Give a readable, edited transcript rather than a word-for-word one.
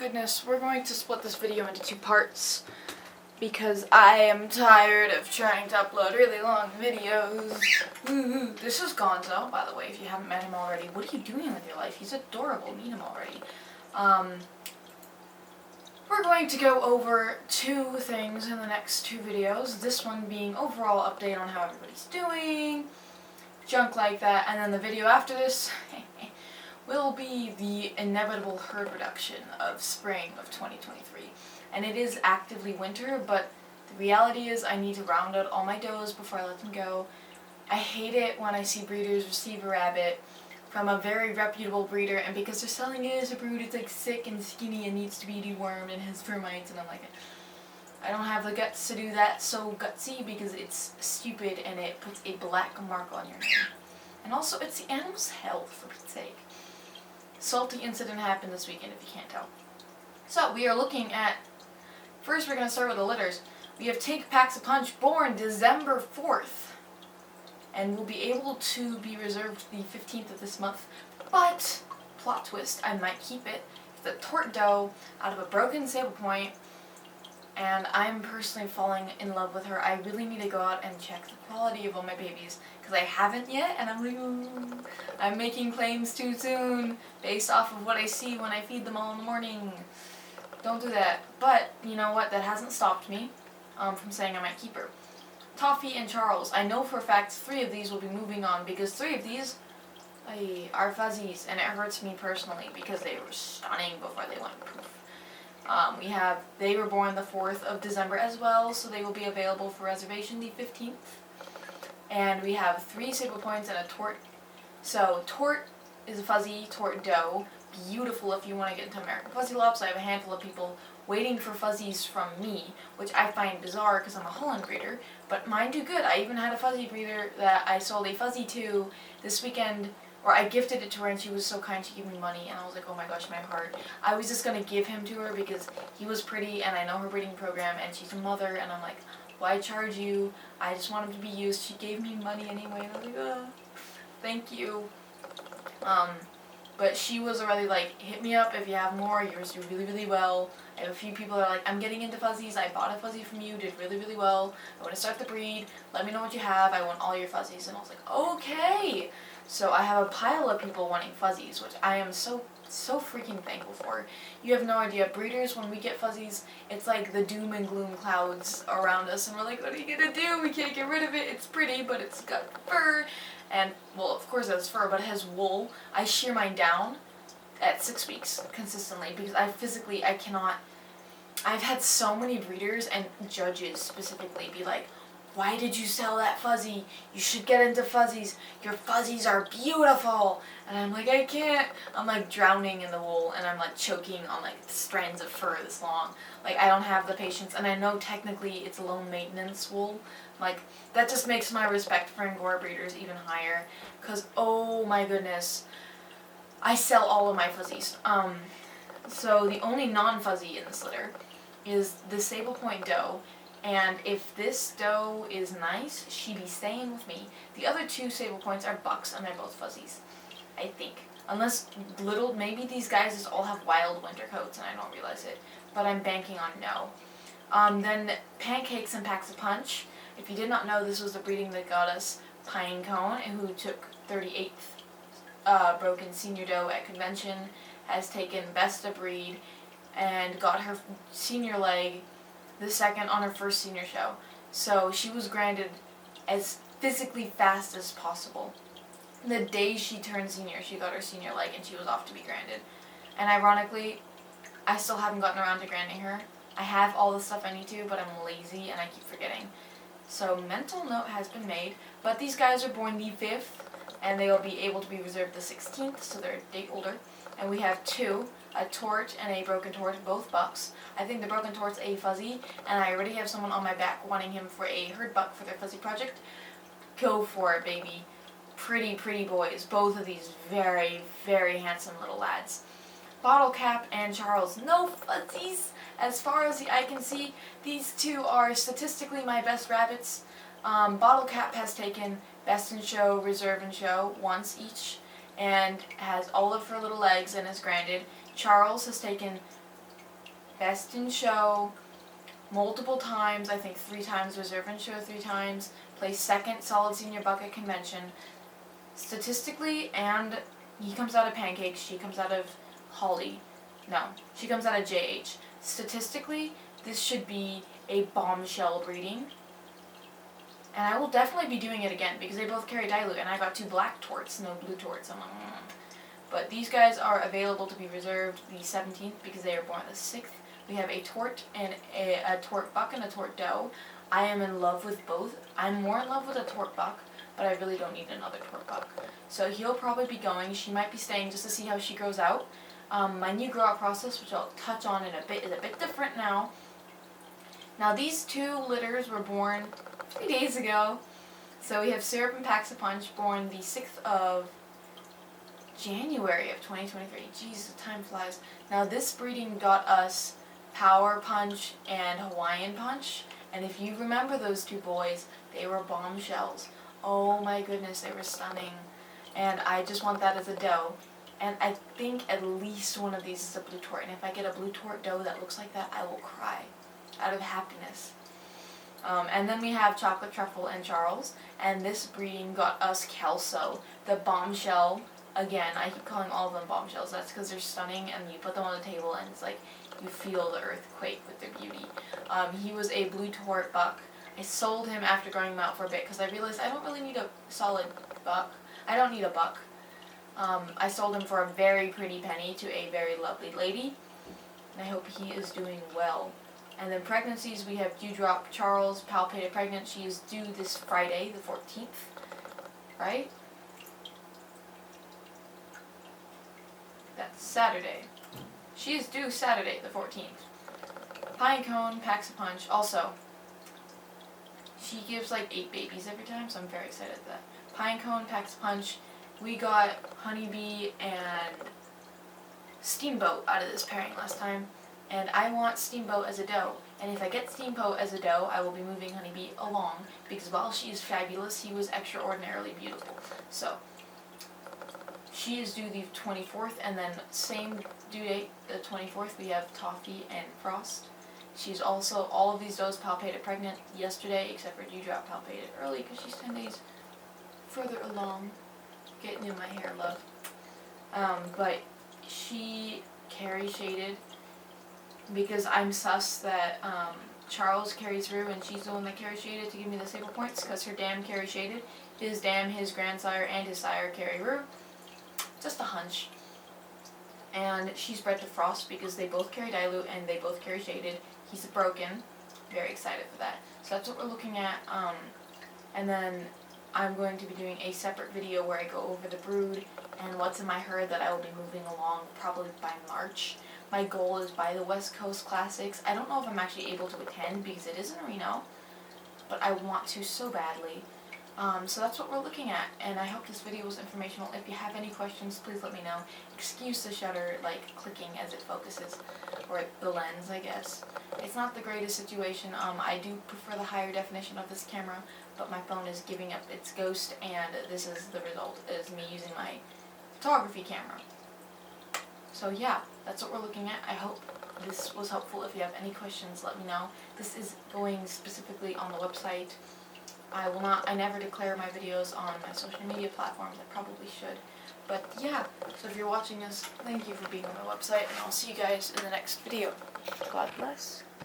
goodness, we're going to split this video into 2 parts because I am tired of trying to upload really long videos. Woohoo. This is Gonzo, by the way, if you haven't met him already. What are you doing with your life? He's adorable. Meet him already. We're going to go over 2 things in the next 2 videos. This one being overall update on how everybody's doing, junk like that, and then the video after this will be the inevitable herd reduction of spring of 2023. And it is actively winter, but the reality is I need to round out all my does before I let them go. I hate it when I see breeders receive a rabbit from a very reputable breeder, and because they're selling it as a brood, it's like sick and skinny and needs to be dewormed and has termites, and I'm like, I don't have the guts to do that so gutsy because it's stupid and it puts a black mark on your name. And also, it's the animal's health, for Pete's sake. Salty incident happened this weekend, if you can't tell. So, we are looking at, first we're going to start with the litters. We have Take Packs a Punch, born December 4th. And will be able to be reserved the 15th of this month. But, plot twist, I might keep it. It's a tort doe out of a broken sable point. And I'm personally falling in love with her. I really need to go out and check the quality of all my babies, because I haven't yet, and I'm like, ooh, I'm making claims too soon based off of what I see when I feed them all in the morning. Don't do that. But, you know what, that hasn't stopped me from saying I might keep her. Toffee and Charles. I know for a fact 3 of these will be moving on, because 3 of these are fuzzies, and it hurts me personally because they were stunning before they went poof. They were born the 4th of December as well, so they will be available for reservation the 15th. And we have 3 sable points and a tort. So, tort is a fuzzy, tort doe. Beautiful if you want to get into American Fuzzy Lops. I have a handful of people waiting for fuzzies from me, which I find bizarre because I'm a Holland breeder, but mine do good. I even had a fuzzy breeder that I sold a fuzzy to this weekend, or I gifted it to her and she was so kind she gave me money, and I was like, oh my gosh, my heart. I was just going to give him to her because he was pretty and I know her breeding program and she's a mother, and I'm like, why charge you? I just want him to be used. She gave me money anyway, and I was like, oh, thank you. But she was already like, hit me up if you have more, yours do really, really well. I have a few people that are like, I'm getting into fuzzies, I bought a fuzzy from you, did really, really well. I want to start the breed, let me know what you have, I want all your fuzzies. And I was like, okay. So I have a pile of people wanting fuzzies, which I am so freaking thankful for. You have no idea. Breeders, when we get fuzzies, it's like the doom and gloom clouds around us, and we're like, what are you gonna do? We can't get rid of it. It's pretty, but it's got fur. And, well, of course it has fur, but it has wool. I shear mine down at 6 weeks consistently because I cannot. I've had so many breeders and judges specifically be like, why did you sell that fuzzy? You should get into fuzzies. Your fuzzies are beautiful. And I'm like, I can't. I'm like drowning in the wool, and I'm like choking on like strands of fur this long. Like, I don't have the patience, and I know technically it's low maintenance wool. Like, that just makes my respect for Angora breeders even higher, because oh my goodness, I sell all of my fuzzies. So the only non-fuzzy in this litter is the sable point doe. And if this doe is nice, she be staying with me. The other 2 sable points are bucks, and they're both fuzzies, I think. Unless maybe these guys just all have wild winter coats and I don't realize it. But I'm banking on no. Then Pancakes and Packs a Punch. If you did not know, this was the breeding that got us Pinecone, who took 38th broken senior doe at convention, has taken best of breed, and got her senior leg the 2nd on her first senior show. So she was granted as physically fast as possible. The day she turned senior, she got her senior leg and she was off to be granted. And ironically, I still haven't gotten around to granting her. I have all the stuff I need to, but I'm lazy and I keep forgetting. So mental note has been made, but these guys are born the 5th, and they will be able to be reserved the 16th, so they're a day older. And we have 2, a tort and a broken tort, both bucks. I think the broken tort's a fuzzy, and I already have someone on my back wanting him for a herd buck for their fuzzy project. Go for it, baby. Pretty, pretty boys. Both of these very, very handsome little lads. Bottle Cap and Charles. No fuzzies. As far as the eye can see, these 2 are statistically my best rabbits. Bottle Cap has taken Best in Show, Reserve in Show once each, and has all of her little legs and is granted. Charles has taken best in show multiple times, I think 3 times, reserve in show 3 times, placed second solid senior bucket convention. Statistically, and he comes out of Pancakes, she comes out of Holly. No, she comes out of JH. Statistically, this should be a bombshell breeding. And I will definitely be doing it again because they both carry dilute, and I got 2 black torts, no blue torts. I'm like, But these guys are available to be reserved the 17th because they are born the 6th. We have a tort and a tort buck and a tort doe. I am in love with both. I'm more in love with a tort buck, but I really don't need another tort buck. So he'll probably be going. She might be staying just to see how she grows out. My new grow out process, which I'll touch on in a bit, is a bit different now. Now these 2 litters were born 3 days ago. So we have Syrup and Pax a Punch, born the 6th of January of 2023. Jeez, the time flies. Now this breeding got us Power Punch and Hawaiian Punch. And if you remember those 2 boys, they were bombshells. Oh my goodness, they were stunning. And I just want that as a doe. And I think at least one of these is a blue tort. And if I get a blue tort doe that looks like that, I will cry out of happiness. And then we have Chocolate Truffle and Charles. And this breeding got us Kelso, the bombshell. Again, I keep calling all of them bombshells. That's because they're stunning and you put them on the table and it's like you feel the earthquake with their beauty. He was a blue tort buck. I sold him after growing him out for a bit because I realized I don't really need a solid buck. I don't need a buck. I sold him for a very pretty penny to a very lovely lady. And I hope he is doing well. And then pregnancies, we have Dewdrop Charles, palpated pregnant. She is due this Friday, the 14th, right? That's Saturday. She is due Saturday, the 14th. Pinecone, Pax a Punch. Also, she gives like 8 babies every time, so I'm very excited at that. Pinecone, Pax a Punch. We got Honeybee and Steamboat out of this pairing last time. And I want Steamboat as a doe. And if I get Steamboat as a doe, I will be moving Honeybee along. Because while she is fabulous, he was extraordinarily beautiful. So, she is due the 24th. And then same due date, the 24th, we have Toffee and Frost. She's also, all of these does palpated pregnant yesterday, except for Dewdrop palpated early because she's 10 days further along. Getting in my hair, love. But she carry shaded because I'm sus that Charles carries through and she's the one that carry shaded to give me the sable points because her dam carry shaded. His dam, his grandsire, and his sire carry through. Just a hunch. And she's bred to Frost because they both carry dilute and they both carry shaded. He's broken. Very excited for that. So that's what we're looking at. And then I'm going to be doing a separate video where I go over the brood and what's in my herd that I will be moving along probably by March. My goal is by the West Coast Classics. I don't know if I'm actually able to attend because it is in Reno, but I want to so badly. So that's what we're looking at, and I hope this video was informational. If you have any questions, please let me know. Excuse the shutter, clicking as it focuses, or the lens, I guess. It's not the greatest situation. I do prefer the higher definition of this camera, but my phone is giving up its ghost, and this is the result, is me using my photography camera. So yeah, that's what we're looking at. I hope this was helpful. If you have any questions, let me know. This is going specifically on the website. I never declare my videos on my social media platforms. I probably should. But yeah, so if you're watching this, thank you for being on my website, and I'll see you guys in the next video. God bless.